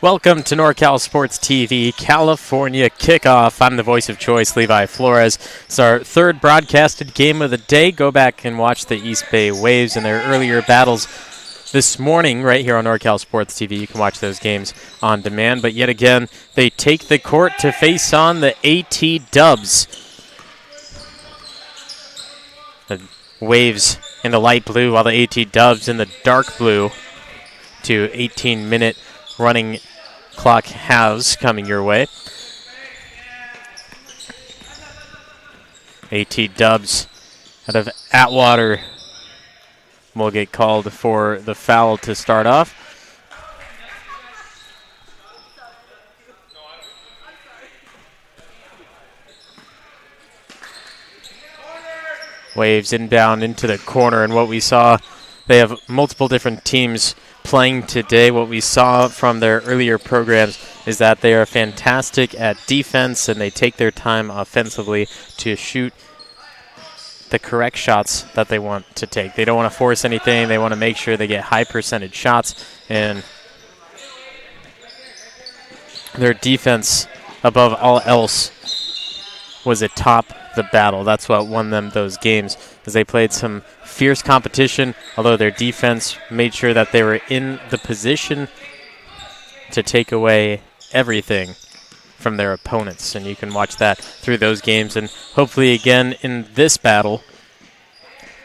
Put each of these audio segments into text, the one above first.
Welcome to NorCal Sports TV, California Kickoff. I'm the voice of choice, Levi Flores. It's our third broadcasted game of the day. Go back and watch the East Bay Waves and their earlier battles this morning right here on NorCal Sports TV. You can watch those games on demand. But yet again, they take the court to face on the AT Dubs. The Waves in the light blue, while the AT Dubs in the dark blue. 2 18-minute running clock halves coming your way. AT Dubs out of Atwater will get called for the foul to start off. Waves inbound into the corner, and what we saw, they have multiple different teams playing today. What we saw from their earlier programs is that they are fantastic at defense, and they take their time offensively to shoot the correct shots that they want to take. They don't want to force anything. They want to make sure they get high percentage shots, and their defense above all else was atop the battle. That's what won them those games, as they played some fierce competition, although their defense made sure that they were in the position to take away everything from their opponents. And you can watch that through those games and hopefully again in this battle.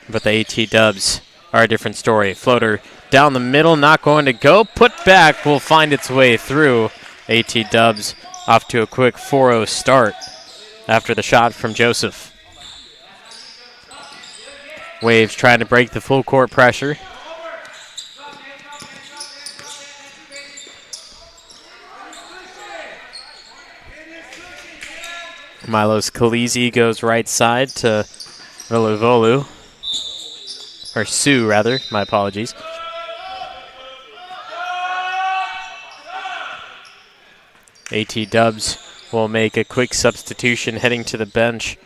But the AT Dubs are a different story. Floater down the middle, not going to go. Put back will find its way through. AT Dubs off to a quick 4-0 start after the shot from Joseph. Waves trying to break the full court pressure. Milos Khaleesi goes right side to Veluvolu. Or Sue, rather. My apologies. AT Dubs will make a quick substitution heading to the bench.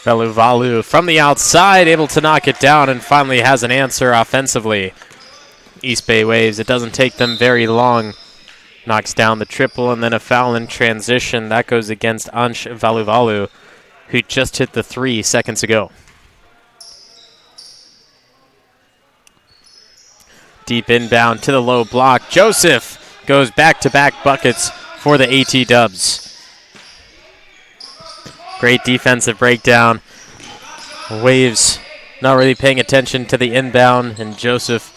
Veluvolu from the outside, able to knock it down and finally has an answer offensively. East Bay Waves, it doesn't take them very long. Knocks down the triple and then a foul in transition. That goes against Ansh Veluvolu, who just hit the 3 seconds ago. Deep inbound to the low block. Joseph goes back-to-back buckets for the AT Dubs. Great defensive breakdown. Waves not really paying attention to the inbound, and Joseph,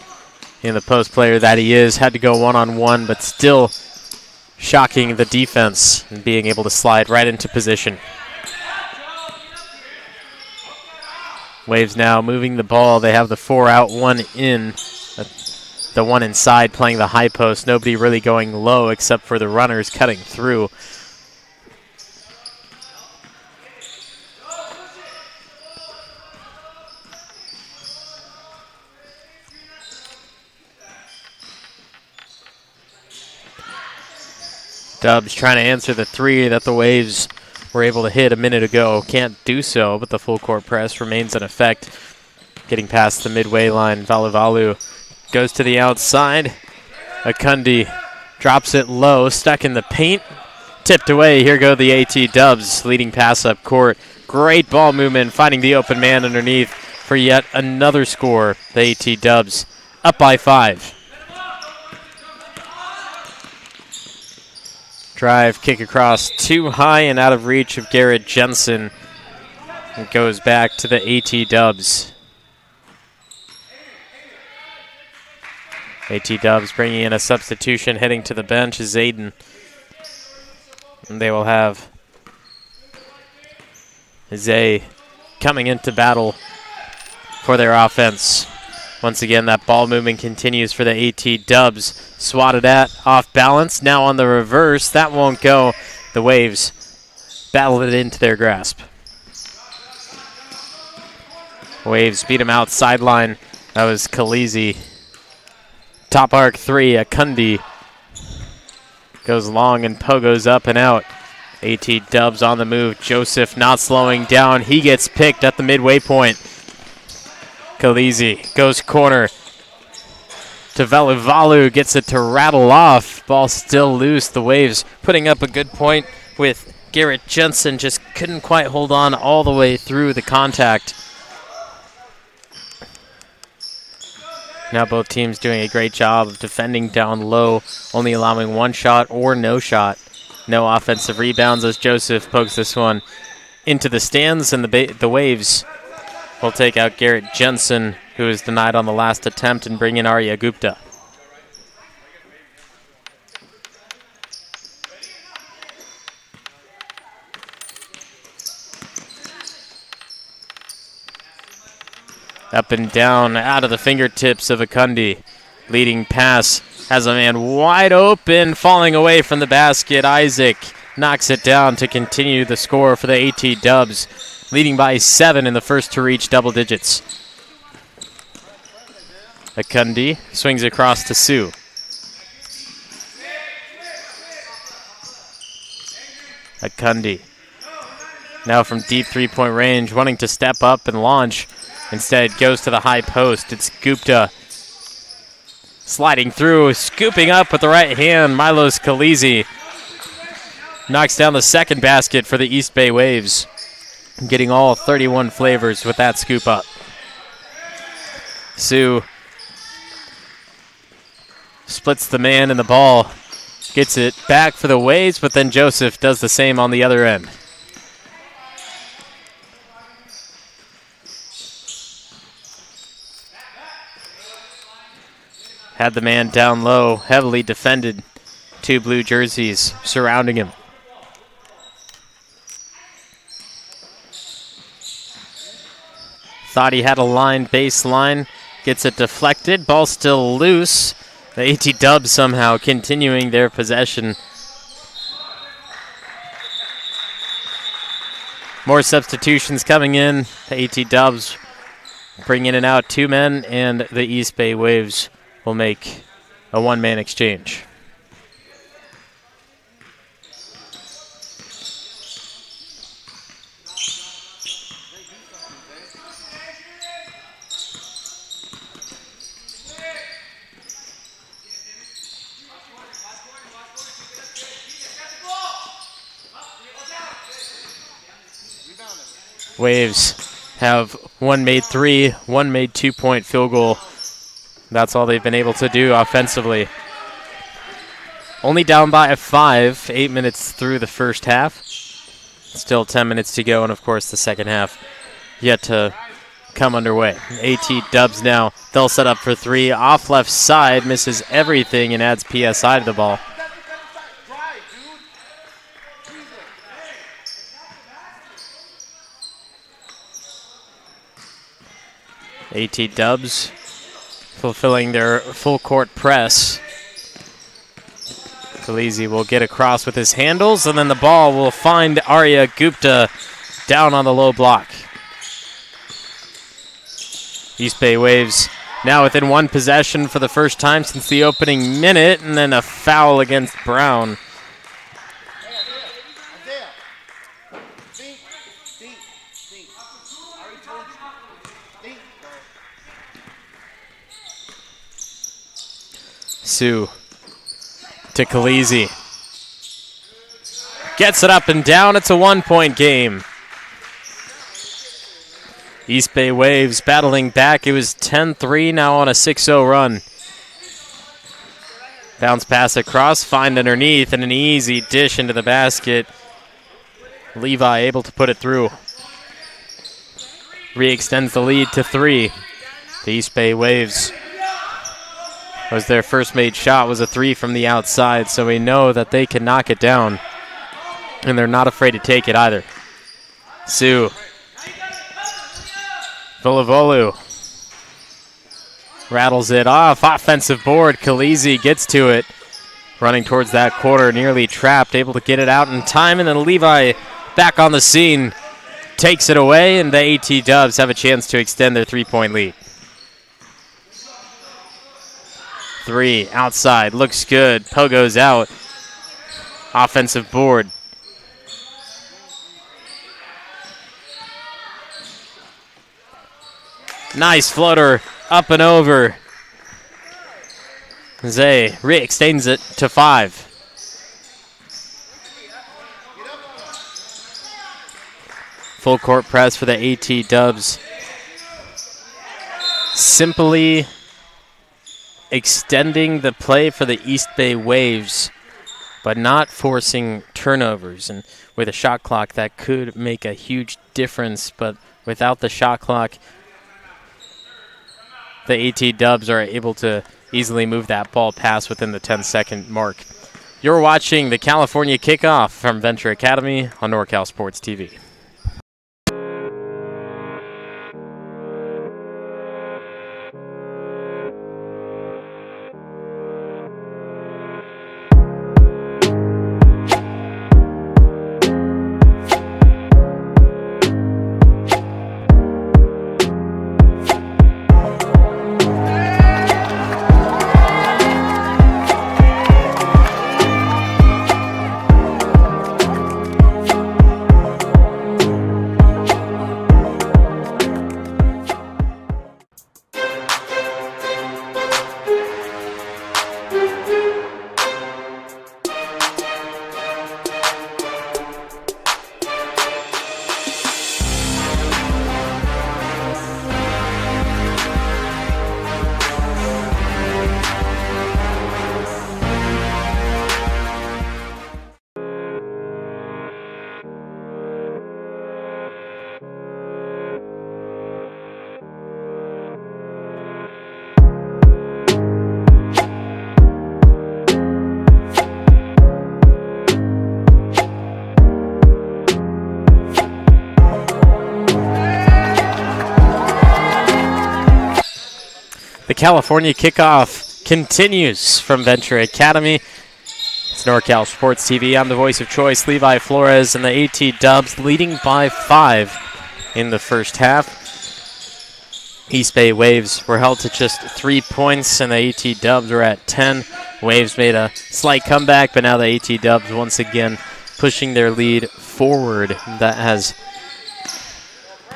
the post player that he is, had to go one-on-one, but still shocking the defense and being able to slide right into position. Waves now moving the ball. They have the 4 out, 1 in. The one inside playing the high post. Nobody really going low except for the runners cutting through. Dubs trying to answer the 3 that the Waves were able to hit a minute ago. Can't do so, but the full court press remains in effect. Getting past the midway line, Veluvolu goes to the outside. Akundi drops it low, stuck in the paint. Tipped away. Here go the AT Dubs. Leading pass up court. Great ball movement, finding the open man underneath for yet another score. The AT Dubs up by 5. Drive, kick across, too high and out of reach of Garrett Jensen. It goes back to the AT Dubs. AT Dubs bringing in a substitution, heading to the bench is Aiden. And they will have Zay coming into battle for their offense. Once again, that ball movement continues for the AT Dubs. Swatted at, off balance. Now on the reverse. That won't go. The Waves battled it into their grasp. Waves beat him out sideline. That was Khaleesi. Top arc 3, Akundi goes long and pogos up and out. AT Dubs on the move. Joseph not slowing down. He gets picked at the midway point. Khaleesi goes corner to Velivalu, gets it to rattle off. Ball still loose. The Waves putting up a good point with Garrett Jensen, just couldn't quite hold on all the way through the contact. Now both teams doing a great job of defending down low, only allowing one shot or no shot. No offensive rebounds as Joseph pokes this one into the stands, and the Waves will take out Garrett Jensen, who was denied on the last attempt, and bring in Arya Gupta. Up and down, out of the fingertips of Akundi. Leading pass has a man wide open, falling away from the basket. Isaac knocks it down to continue the score for the AT Dubs, leading by 7 in the first to reach double digits. Akundi swings across to Sue. Akundi now from deep three-point range, wanting to step up and launch. Instead, goes to the high post. It's Gupta sliding through, scooping up with the right hand. Milos Khaleesi knocks down the second basket for the East Bay Waves, getting all 31 flavors with that scoop up. Sue splits the man and the ball, gets it back for the Waves, but then Joseph does the same on the other end. Had the man down low, heavily defended. 2 blue jerseys surrounding him. Thought he had a line baseline, gets it deflected, ball still loose. The AT Dubs somehow continuing their possession. More substitutions coming in. The AT Dubs bring in and out 2 men, and the East Bay Waves will make a 1-man exchange. Waves have 1 made 3, 1 made 2-point field goal. That's all they've been able to do offensively. Only down by 5, 8 minutes through the first half. Still 10 minutes to go, and of course the second half yet to come underway. AT Dubs now, they'll set up for 3. Off left side, misses everything and adds PSI to the ball. AT Dubs fulfilling their full court press. Khaleesi will get across with his handles, and then the ball will find Arya Gupta down on the low block. East Bay Waves now within 1 possession for the first time since the opening minute, and then a foul against Brown. Sue to Khaleesi. Gets it up and down. It's a 1-point game. East Bay Waves battling back. It was 10-3, now on a 6-0 run. Bounce pass across, find underneath, and an easy dish into the basket. Levi able to put it through. Re-extends the lead to 3. The East Bay Waves was their first made shot, was a 3 from the outside, so we know that they can knock it down, and they're not afraid to take it either. Sue. Velivalu rattles it off. Offensive board. Khaleesi gets to it. Running towards that quarter, nearly trapped, able to get it out in time, and then Levi back on the scene. Takes it away, and the AT Dubs have a chance to extend their 3-point lead. 3 outside, looks good. Pogo's out. Offensive board. Nice floater up and over. Zay re-extends it to 5. Full court press for the AT Dubs. Simply extending the play for the East Bay Waves, but not forcing turnovers. And with a shot clock, that could make a huge difference. But without the shot clock, the AT Dubs are able to easily move that ball past within the 10-second mark. You're watching the California Kickoff from Venture Academy on NorCal Sports TV. The California Kickoff continues from Venture Academy. It's NorCal Sports TV. I'm the voice of choice, Levi Flores, and the AT Dubs leading by 5 in the first half. East Bay Waves were held to just 3 points, and the AT Dubs were at 10. Waves made a slight comeback, but now the AT Dubs once again pushing their lead forward. That has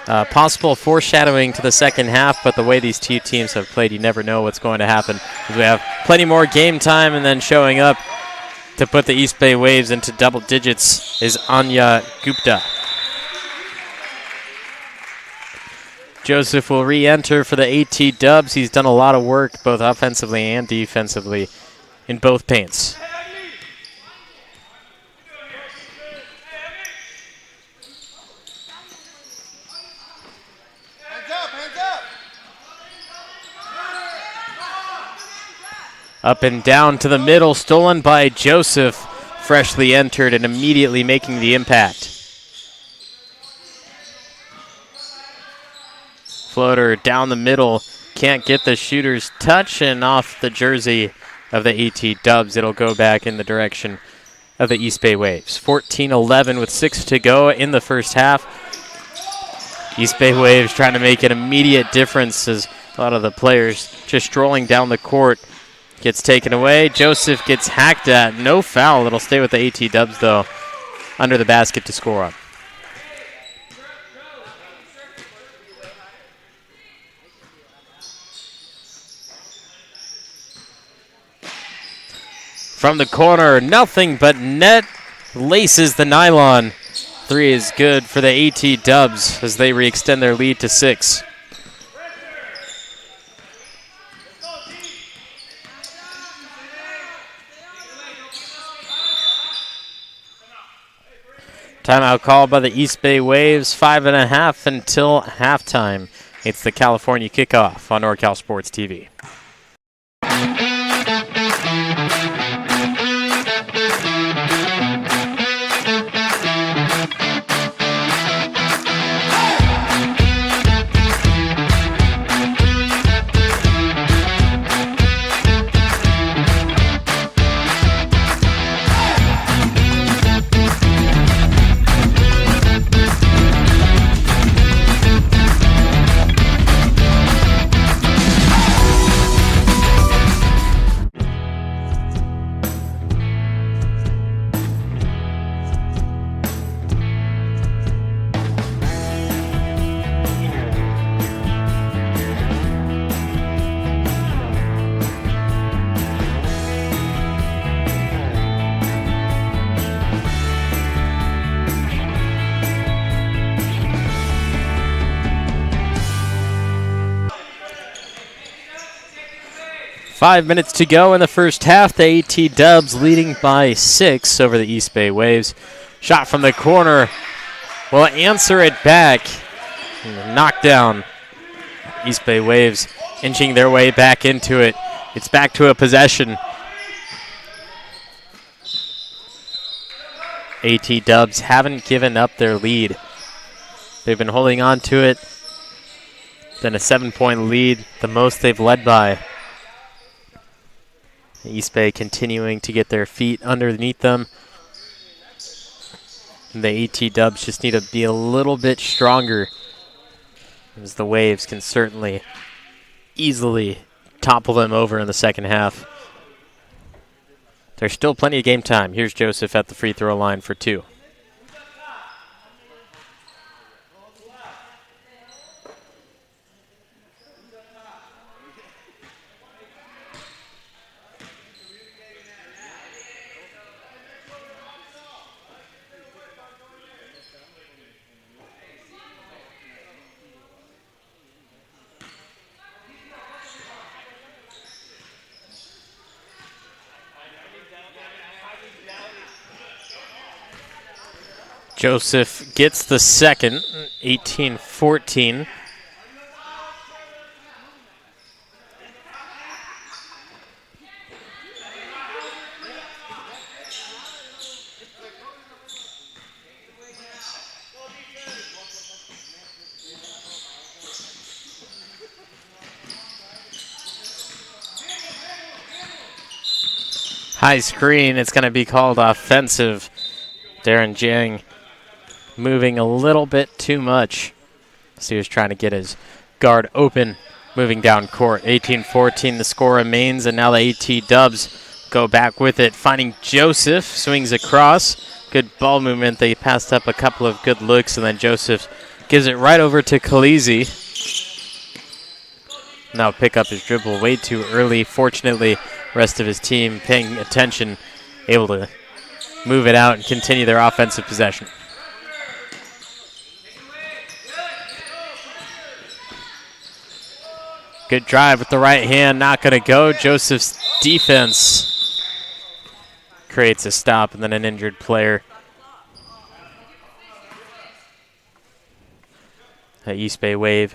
possible foreshadowing to the second half, but the way these two teams have played, you never know what's going to happen. We have plenty more game time, and then showing up to put the East Bay Waves into double digits is Anya Gupta. Joseph will re-enter for the AT Dubs. He's done a lot of work, both offensively and defensively, in both paints. Up and down to the middle, stolen by Joseph, freshly entered and immediately making the impact. Floater down the middle, can't get the shooter's touch, and off the jersey of the AT Dubs, it'll go back in the direction of the East Bay Waves. 14-11 with 6 to go in the first half. East Bay Waves trying to make an immediate difference as a lot of the players just strolling down the court. Gets taken away. Joseph gets hacked at. No foul. It'll stay with the AT Dubs, though, under the basket to score on. From the corner, nothing but net. Laces the nylon. 3 is good for the AT Dubs as they re-extend their lead to 6. Timeout called by the East Bay Waves. 5.5 until halftime. It's the California Kickoff on NorCal Sports TV. 5 minutes to go in the first half. The AT Dubs leading by 6 over the East Bay Waves. Shot from the corner will answer it back. Knocked down. East Bay Waves inching their way back into it. It's back to a possession. AT Dubs haven't given up their lead. They've been holding on to it. Then a 7-point lead, the most they've led by. East Bay continuing to get their feet underneath them. And the AT Dubs just need to be a little bit stronger, as the Waves can certainly easily topple them over in the second half. There's still plenty of game time. Here's Joseph at the free throw line for 2. Joseph gets the second, 18-14. High screen, it's going to be called offensive. Darren Jang moving a little bit too much. So he was trying to get his guard open, moving down court. 18-14, the score remains, and now the AT Dubs go back with it, finding Joseph, swings across. Good ball movement. They passed up a couple of good looks, and then Joseph gives it right over to Khaleesi. Now pick up his dribble way too early. Fortunately, rest of his team paying attention, able to move it out and continue their offensive possession. Good drive with the right hand, not going to go. Joseph's defense creates a stop and then an injured player. The East Bay Wave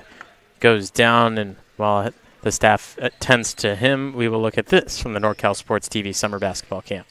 goes down, and while the staff attends to him, we will look at this from the NorCal Sports TV Summer Basketball Camp.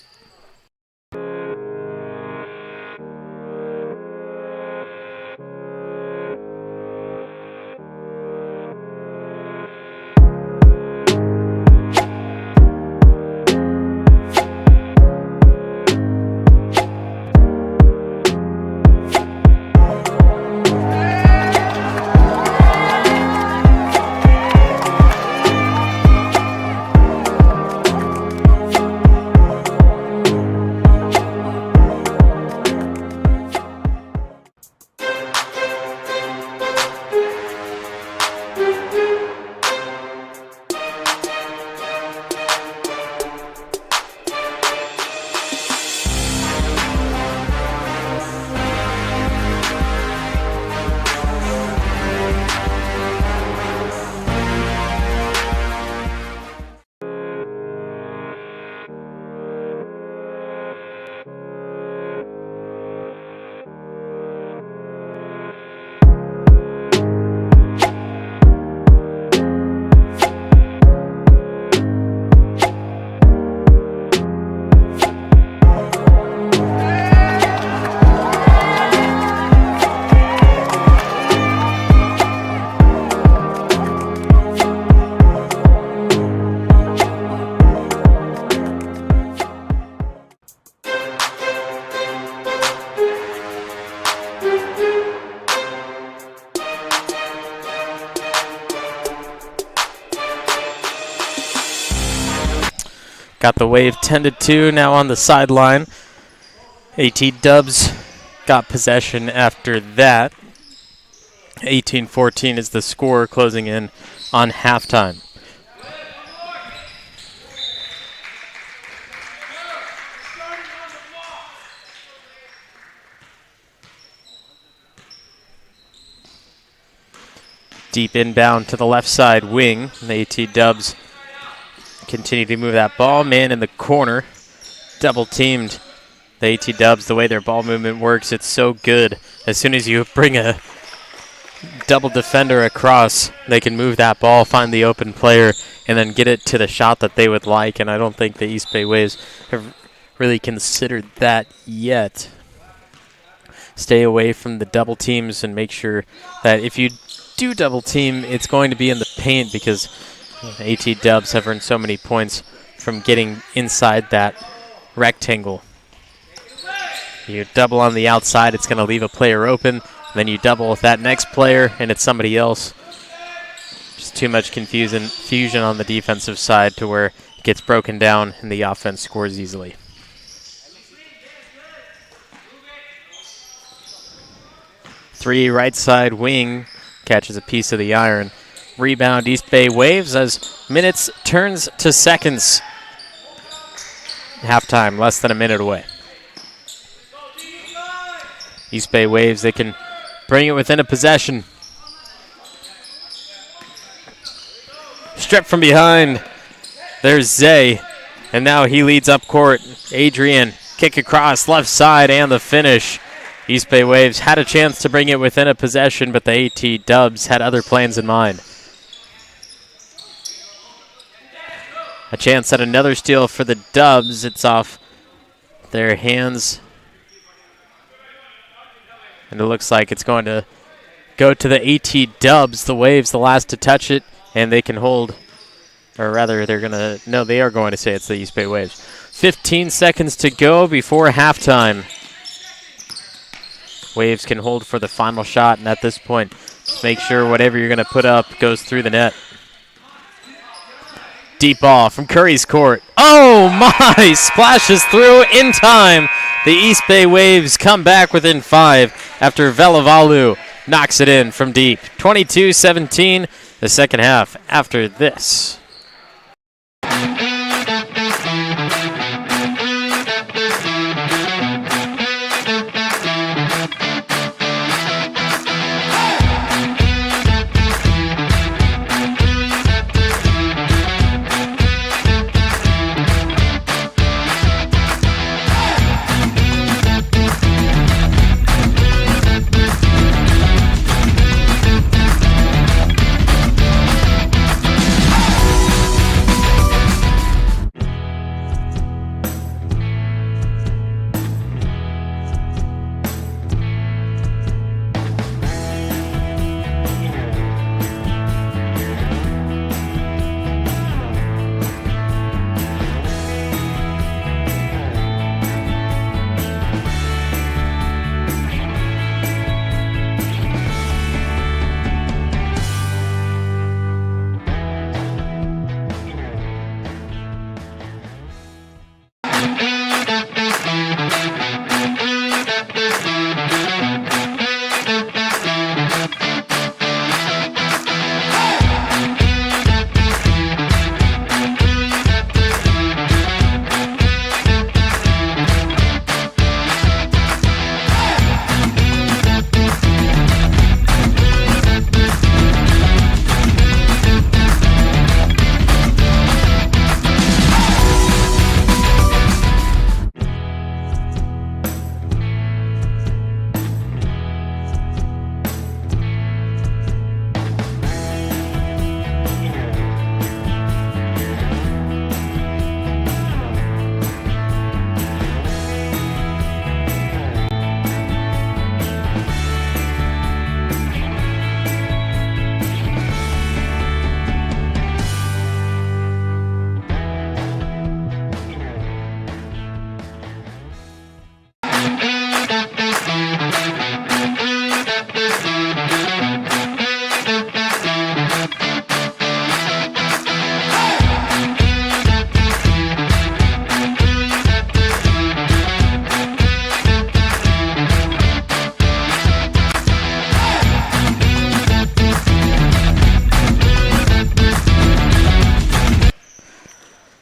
Got the Wave 10-2 now on the sideline. AT Dubs got possession after that. 18-14 is the score closing in on halftime. Deep inbound to the left side wing. The AT Dubs continue to move that ball. Man in the corner. Double teamed. The AT Dubs, the way their ball movement works, it's so good. As soon as you bring a double defender across, they can move that ball, find the open player, and then get it to the shot that they would like. And I don't think the East Bay Waves have really considered that yet. Stay away from the double teams and make sure that if you do double team, it's going to be in the paint, because AT Dubs have earned so many points from getting inside that rectangle. You double on the outside, it's going to leave a player open. Then you double with that next player, and it's somebody else. Just too much confusion on the defensive side to where it gets broken down and the offense scores easily. Three right side wing catches a piece of the iron. Rebound East Bay Waves as minutes turns to seconds. Halftime, less than a minute away. East Bay Waves, they can bring it within a possession. Stripped from behind. There's Zay. And now he leads up court. Adrian, kick across left side and the finish. East Bay Waves had a chance to bring it within a possession, but the AT Dubs had other plans in mind. A chance at another steal for the Dubs. It's off their hands. And it looks like it's going to go to the AT Dubs. The Waves, the last to touch it, and they can hold. Or rather, they are going to say it's the East Bay Waves. 15 seconds to go before halftime. Waves can hold for the final shot, and at this point, just make sure whatever you're going to put up goes through the net. Deep ball from Curry's court. Oh my! Splashes through in time. The East Bay Waves come back within 5 after Velavalu knocks it in from deep. 22-17, the second half after this.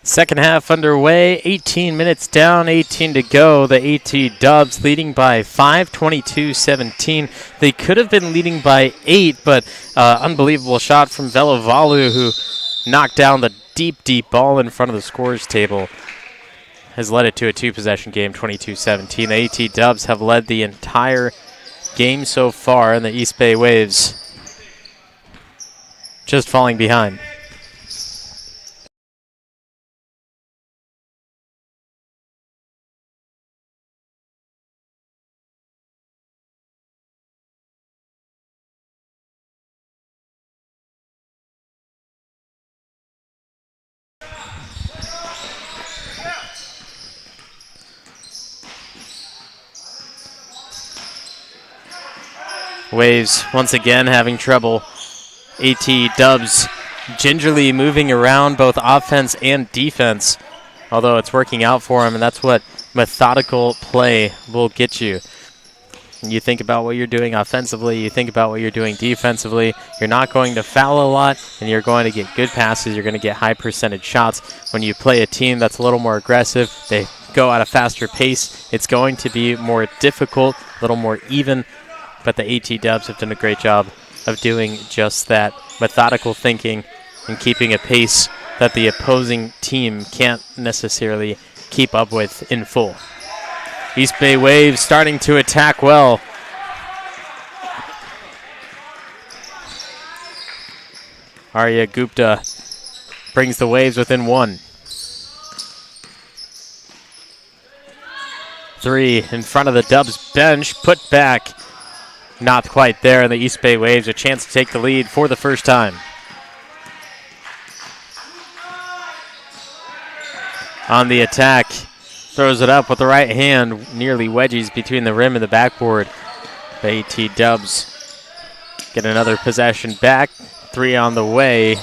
Second half underway, 18 minutes down, 18 to go. The AT Dubs leading by 5, 22-17. They could have been leading by 8, but unbelievable shot from Velavalu, who knocked down the deep ball in front of the scorers table has led it to a two-possession game, 22-17. The AT Dubs have led the entire game so far, and the East Bay Waves just falling behind. Waves once again having trouble. AT Dubs gingerly moving around both offense and defense, although it's working out for them, and that's what methodical play will get you. You think about what you're doing offensively, you think about what you're doing defensively, you're not going to foul a lot, and you're going to get good passes, you're going to get high percentage shots. When you play a team that's a little more aggressive, they go at a faster pace, it's going to be more difficult, a little more even, but the AT Dubs have done a great job of doing just that. Methodical thinking and keeping a pace that the opposing team can't necessarily keep up with in full. East Bay Waves starting to attack well. Arya Gupta brings the Waves within one. 3 in front of the Dubs bench, put back. Not quite there, and the East Bay Waves a chance to take the lead for the first time. On the attack, throws it up with the right hand, nearly wedges between the rim and the backboard. The AT Dubs get another possession back. 3 on the way.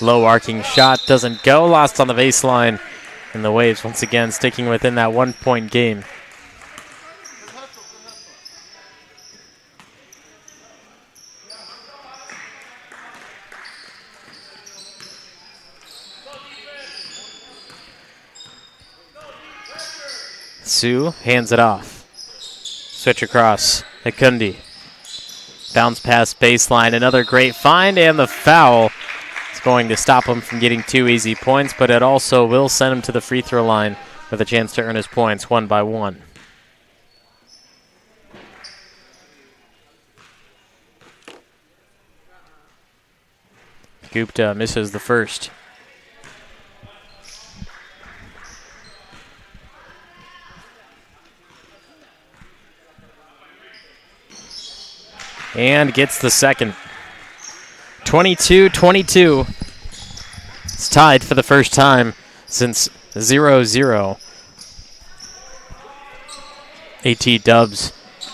Low arcing shot doesn't go, lost on the baseline. And the Waves once again sticking within that 1-point game. Sue hands it off. Switch across. Akundi. Bounce pass baseline. Another great find, and the foul is going to stop him from getting 2 easy points, but it also will send him to the free throw line with a chance to earn his points 1 by 1. Gupta misses the first. And gets the second. 22-22. It's tied for the first time since 0-0. AT Dubs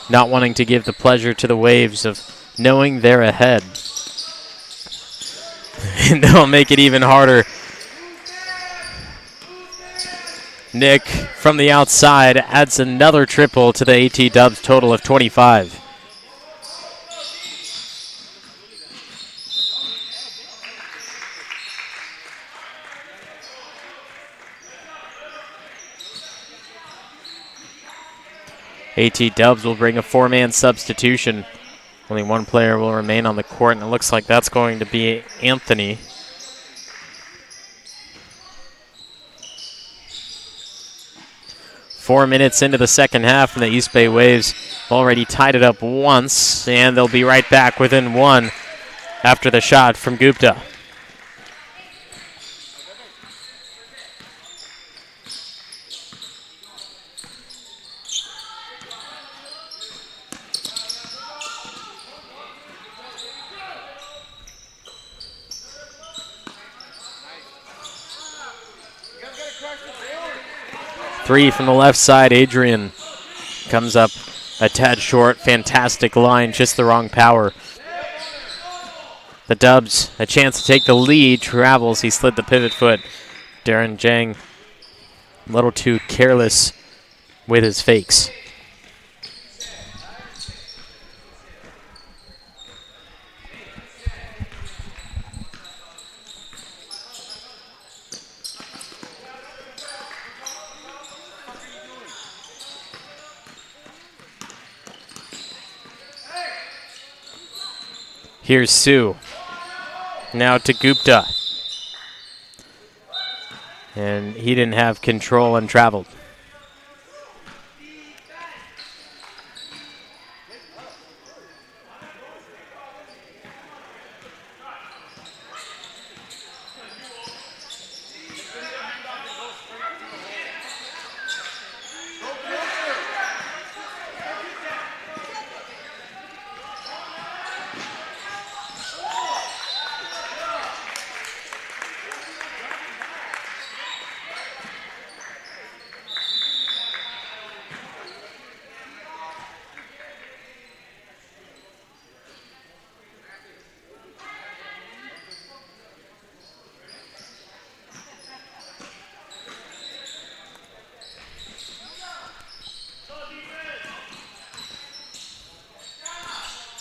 not wanting to give the pleasure to the Waves of knowing they're ahead. And they'll make it even harder. Nick from the outside adds another triple to the AT Dubs total of 25. AT Dubs will bring a 4-man substitution. Only one player will remain on the court, and it looks like that's going to be Anthony. Four minutes into the second half, and the East Bay Waves already tied it up once, and they'll be right back within one after the shot from Gupta. Three from the left side. Adrian comes up a tad short. Fantastic line, just the wrong power. The Dubs, a chance to take the lead. Travels, he slid the pivot foot. Darren Jang, a little too careless with his fakes. Here's Sue. Now to Gupta. and he didn't have control and traveled.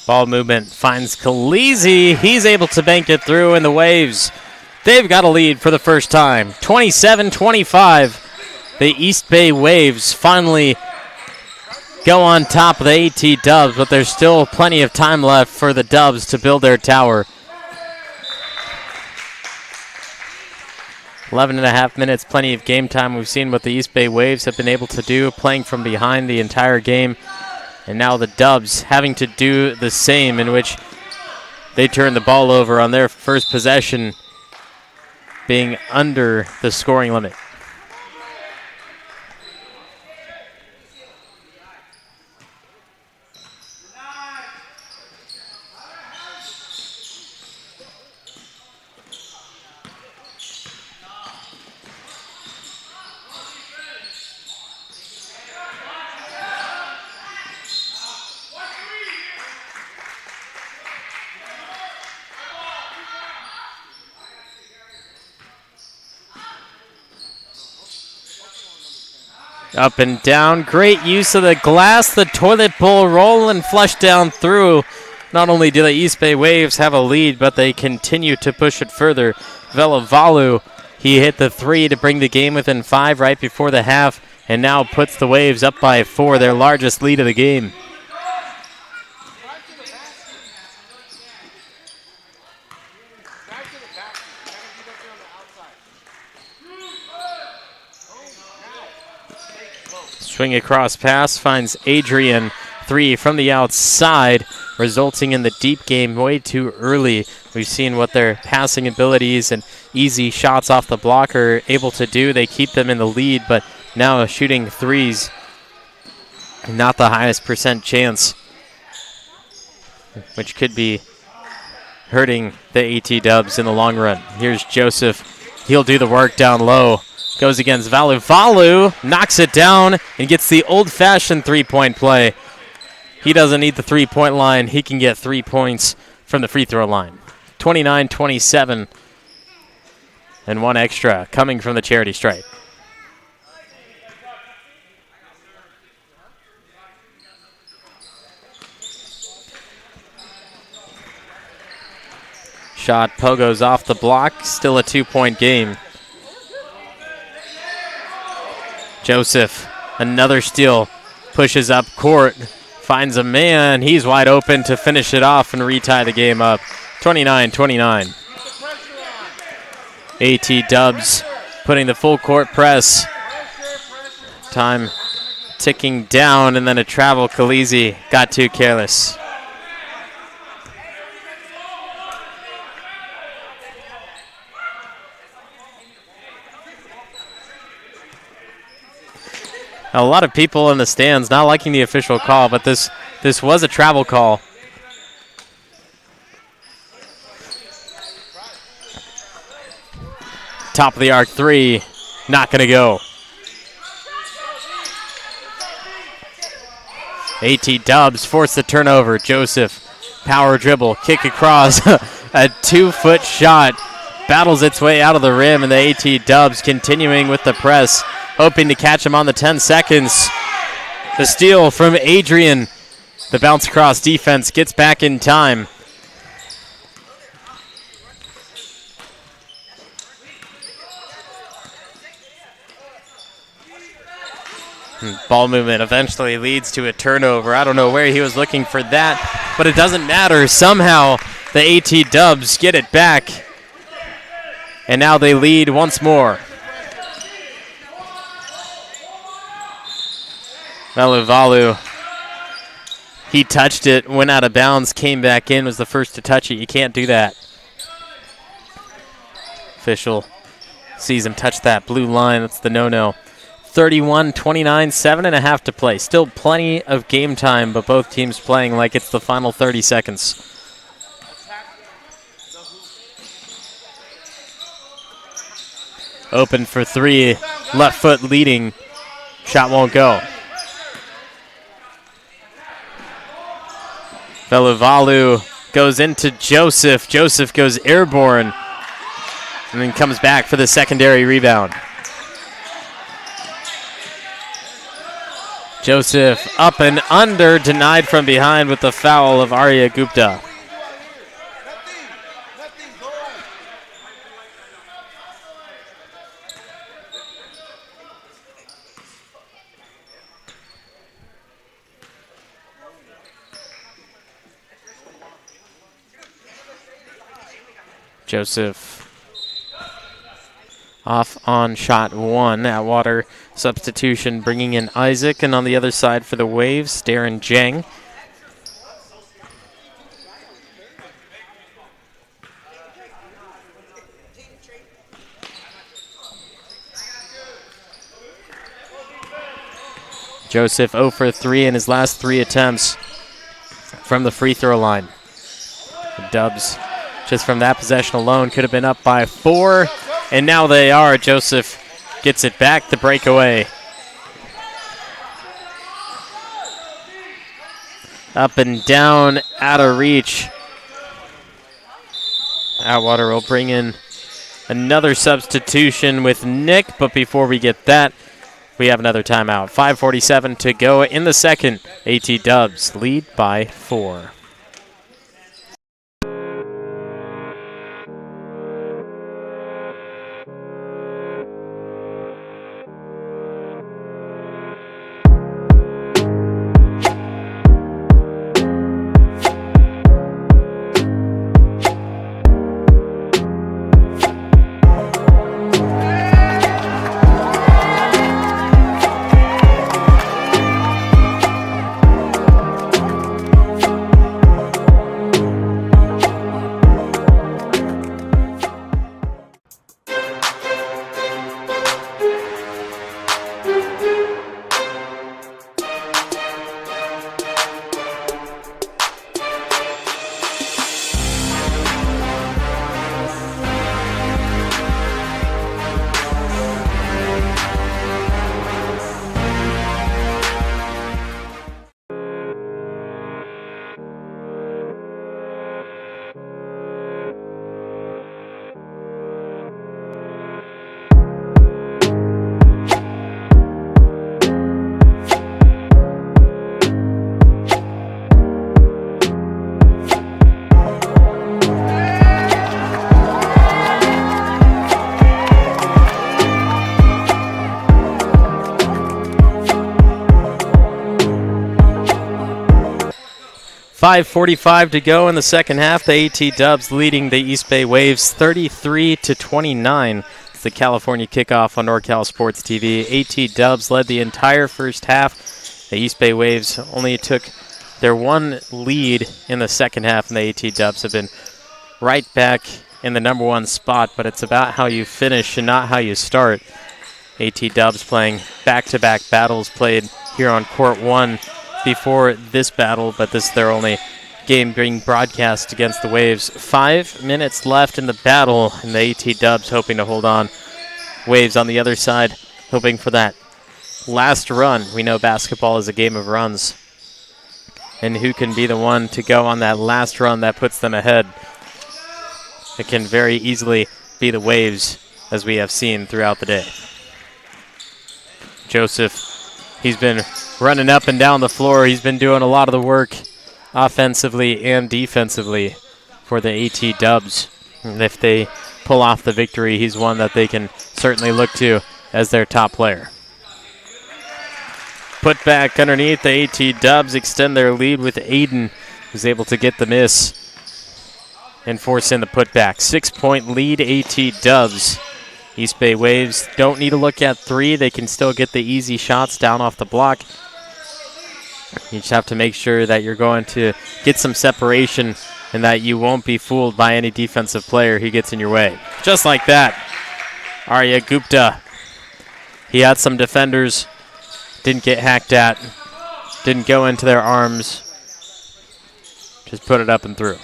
Ball movement finds Khaleesi. He's able to bank it through, and the Waves, they've got a lead for the first time. 27-25. The East Bay Waves finally go on top of the AT Dubs, but there's still plenty of time left for the Dubs to build their tower. 11.5 minutes, plenty of game time. We've seen what the East Bay Waves have been able to do, playing from behind the entire game. And now the Dubs having to do the same, in which they turn the ball over on their first possession, being under the scoring limit. Up and down, great use of the glass, the toilet bowl roll and flush down through. Not only do the East Bay Waves have a lead, but they continue to push it further. Velavalu, he hit the three to bring the game within 5 right before the half, and now puts the Waves up by 4, their largest lead of the game. Swing across pass finds Adrian. 3 from the outside, resulting in the deep game way too early. We've seen what their passing abilities and easy shots off the block are able to do. They keep them in the lead, but now shooting threes, not the highest percent chance, which could be hurting the AT Dubs in the long run. Here's Joseph. He'll do the work down low. Goes against Valu. Valu knocks it down and gets the old-fashioned three-point play. He doesn't need the three-point line. He can get 3 points from the free throw line. 29-27 and 1 extra coming from the charity stripe. Shot pogos off the block. Still a 2-point game. Joseph, another steal, pushes up court, finds a man. He's wide open to finish it off and retie the game up. 29-29. AT Dubs putting the full court press. Time ticking down, and then a travel. Khaleesi got too careless. A lot of people in the stands not liking the official call, but this was a travel call. Top of the arc 3, not going to go. AT Dubs force the turnover. Joseph, power dribble, kick across, a 2-foot shot, battles its way out of the rim, and the AT Dubs continuing with the press, hoping to catch him on the 10 seconds. The steal from Adrian. The bounce across defense gets back in time. Ball movement eventually leads to a turnover. I don't know where he was looking for that, but it doesn't matter. Somehow the AT Dubs get it back, and now they lead once more. Veluvalu, he touched it, went out of bounds, came back in, was the first to touch it. You can't do that. Official sees him touch that blue line. That's the no-no. 31-29, 7.5 to play. Still plenty of game time, but both teams playing like it's the final 30 seconds. Open for three, left foot leading. Shot won't go. Veluvalu goes into Joseph. Joseph goes airborne and then comes back for the secondary rebound. Joseph up and under, denied from behind with the foul of Arya Gupta. Joseph off on shot one. Atwater substitution bringing in Isaac, and on the other side for the Waves, Darren Jang. Joseph 0 for 3 in his last 3 attempts from the free throw line. The Dubs, just from that possession alone, could have been up by 4, and now they are. Joseph gets it back, the breakaway. Up and down, out of reach. Atwater will bring in another substitution with Nick, but before we get that, we have another timeout. 5:47 to go in the second. AT Dubs lead by 4. .545 to go in the second half. The AT Dubs leading the East Bay Waves 33-29. It's the California kickoff on NorCal Sports TV. AT Dubs led the entire first half. The East Bay Waves only took their one lead in the second half, and the AT Dubs have been right back in the number one spot, but it's about how you finish and not how you start. AT Dubs playing back-to-back battles, played here on Court 1 before this battle, but this is their only game being broadcast against the Waves. 5 minutes left in the battle, and the AT Dubs hoping to hold on. Waves on the other side hoping for that last run. We know basketball is a game of runs, and who can be the one to go on that last run that puts them ahead? It can very easily be the Waves, as we have seen throughout the day. Joseph, he's been running up and down the floor. He's been doing a lot of the work offensively and defensively for the AT Dubs. And if they pull off the victory, he's one that they can certainly look to as their top player. Put back underneath, the AT Dubs extend their lead with Aiden, who's able to get the miss and force in the putback. 6-point lead, AT Dubs. East Bay Waves don't need to look at 3. They can still get the easy shots down off the block. You just have to make sure that you're going to get some separation and that you won't be fooled by any defensive player who gets in your way. Just like that, Arya Gupta. He had some defenders, didn't get hacked at, didn't go into their arms, just put it up and through.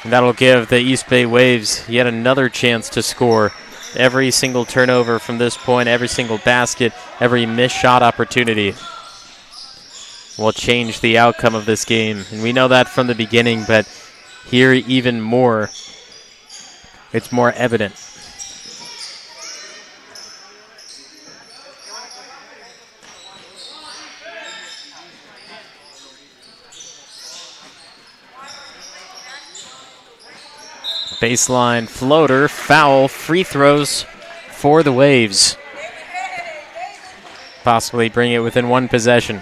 And that'll give the East Bay Waves yet another chance to score. Every single turnover from this point, every single basket, every missed shot opportunity will change the outcome of this game. And we know that from the beginning, but here even more, it's more evident. Baseline floater, foul, free throws for the Waves. Possibly bring it within one possession.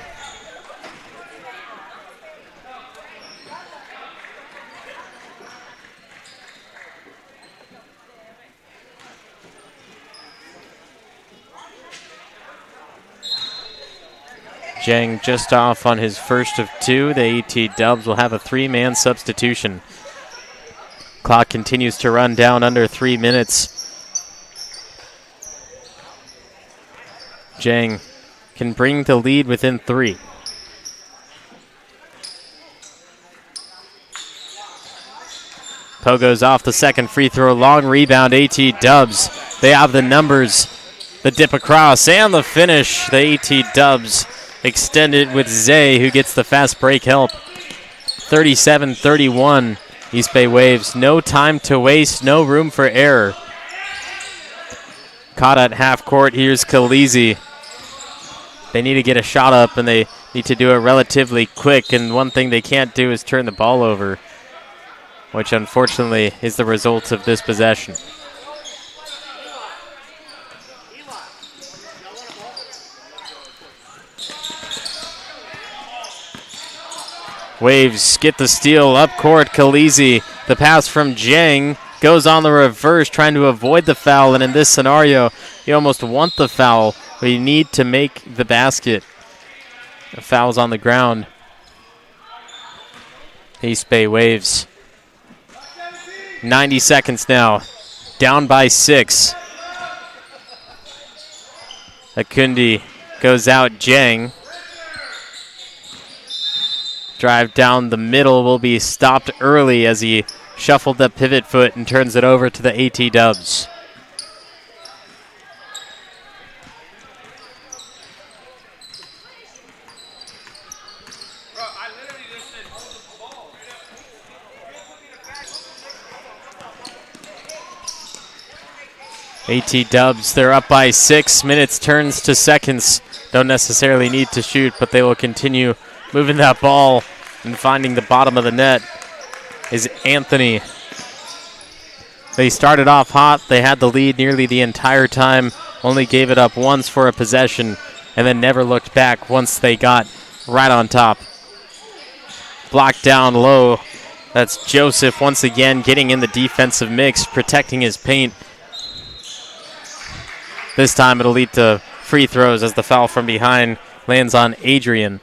Jang just off on his first of two. The AT Dubs will have a three-man substitution. Clock continues to run down under 3 minutes. Jang can bring the lead within 3. Pogo's off the second free throw. Long rebound, AT Dubs. They have the numbers. The dip across and the finish. The AT Dubs extend it with Zay, who gets the fast break help. 37-31. East Bay Waves, no time to waste, no room for error. Caught at half court, here's Khaleesi. They need to get a shot up, and they need to do it relatively quick, and one thing they can't do is turn the ball over, which unfortunately is the result of this possession. Waves get the steal up court. Khaleesi, the pass from Jang goes on the reverse, trying to avoid the foul. And in this scenario, you almost want the foul, but you need to make the basket. The foul's on the ground. East Bay Waves. 90 seconds now. Down by 6. Akundi goes out. Jang. Drive down the middle will be stopped early as he shuffled the pivot foot and turns it over to the AT Dubs. AT Dubs, they're up by 6. Minutes turns to seconds. Don't necessarily need to shoot, but they will continue moving that ball and finding the bottom of the net is Anthony. They started off hot. They had the lead nearly the entire time, only gave it up once for a possession, and then never looked back once they got right on top. Blocked down low. That's Joseph once again getting in the defensive mix, protecting his paint. This time it'll lead to free throws as the foul from behind lands on Adrian.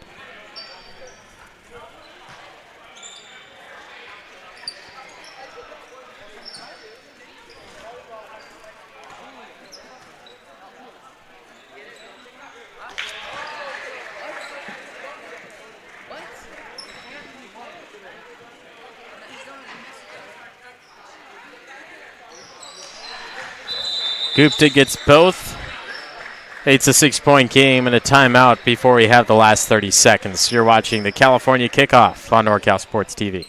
Gupta gets both. It's a 6-point game and a timeout before we have the last 30 seconds. You're watching the California Kickoff on NorCal Sports TV.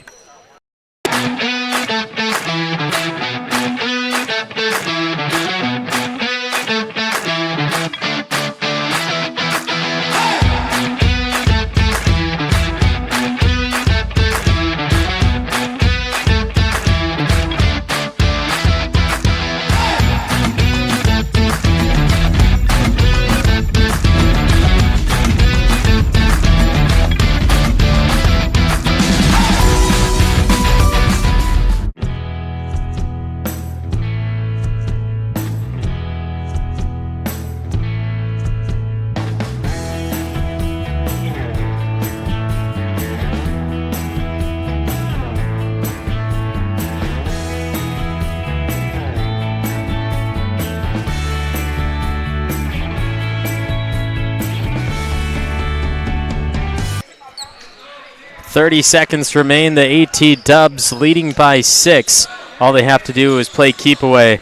30 seconds remain. The AT Dubs leading by 6. All they have to do is play keep away.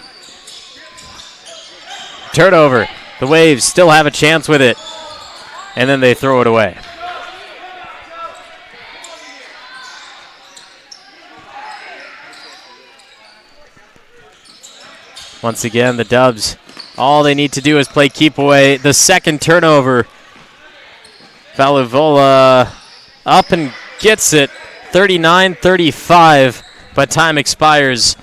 Turnover. The Waves still have a chance with it. And then they throw it away. Once again, the Dubs, all they need to do is play keep away. The second turnover. Valuvola up and gets it. 39-35, but time expires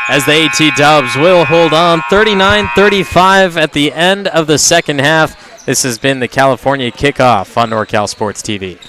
as the AT Dubs will hold on. 39-35 at the end of the second half. This has been the California Kickoff on NorCal Sports TV.